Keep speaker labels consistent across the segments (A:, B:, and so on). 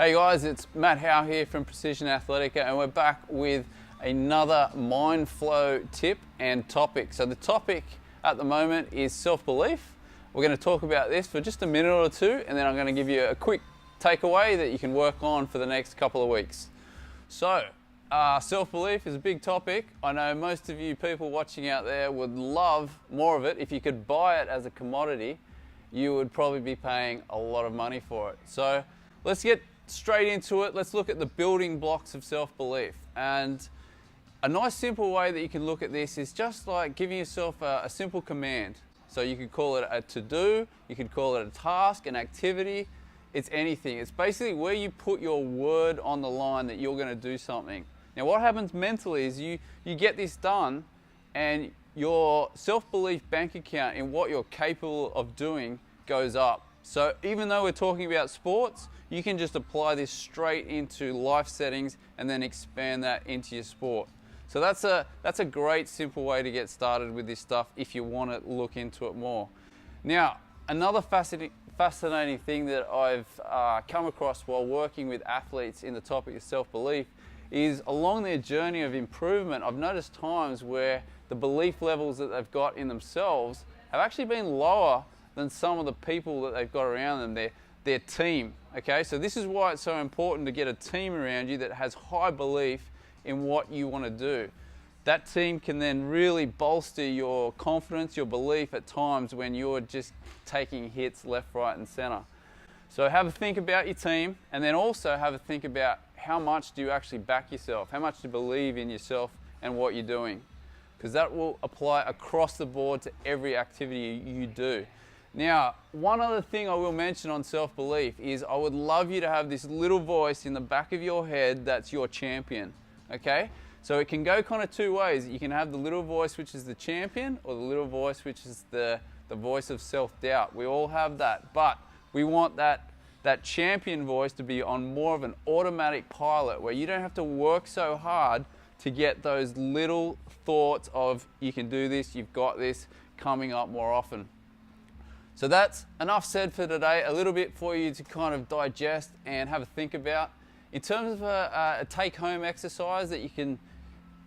A: Hey guys, it's Matt Howe here from Precision Athletica, and we're back with another Mindflow tip and topic. So the topic at the moment is self-belief. We're going to talk about this for just a minute or two, and then I'm going to give you a quick takeaway that you can work on for the next couple of weeks. So self-belief is a big topic. I know most of you people watching out there would love more of it. If you could buy it as a commodity, you would probably be paying a lot of money for it. So let's get straight into it. Let's look at the building blocks of self-belief. And a nice simple way that you can look at this is just like giving yourself a simple command. So you could call it a to-do, you could call it a task, an activity, it's anything. It's basically where you put your word on the line that you're going to do something. Now what happens mentally is you get this done and your self-belief bank account in what you're capable of doing goes up. So even though we're talking about sports, you can just apply this straight into life settings and then expand that into your sport. So that's a great simple way to get started with this stuff if you want to look into it more. Now, another fascinating thing that I've come across while working with athletes in the topic of self-belief is along their journey of improvement, I've noticed times where the belief levels that they've got in themselves have actually been lower than some of the people that they've got around them, their team. Okay, so this is why it's so important to get a team around you that has high belief in what you want to do. That team can then really bolster your confidence, your belief at times when you're just taking hits left, right, and center. So have a think about your team, and then also have a think about how much do you actually back yourself, how much do you believe in yourself and what you're doing, because that will apply across the board to every activity you do. Now, one other thing I will mention on self-belief is I would love you to have this little voice in the back of your head that's your champion, okay? So it can go kind of two ways. You can have the little voice which is the champion, or the little voice which is the voice of self-doubt. We all have that, but we want that champion voice to be on more of an automatic pilot where you don't have to work so hard to get those little thoughts of you can do this, you've got this, coming up more often. So that's enough said for today, a little bit for you to kind of digest and have a think about. In terms of a take-home exercise that you can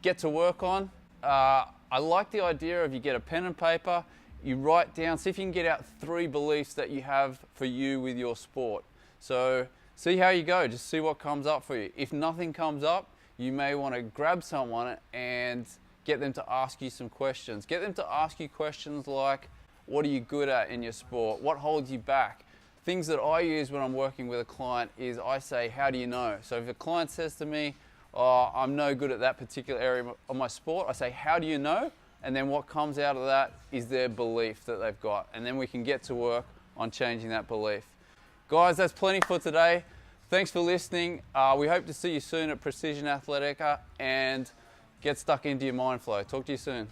A: get to work on, I like the idea of you get a pen and paper, you write down, see if you can get out 3 beliefs that you have for you with your sport. So see how you go, just see what comes up for you. If nothing comes up, you may want to grab someone and get them to ask you some questions. Get them to ask you questions like, what are you good at in your sport? What holds you back? Things that I use when I'm working with a client is I say, how do you know? So if a client says to me, oh, I'm no good at that particular area of my sport, I say, how do you know? And then what comes out of that is their belief that they've got. And then we can get to work on changing that belief. Guys, that's plenty for today. Thanks for listening. We hope to see you soon at Precision Athletica, and get stuck into your Mindflow. Talk to you soon.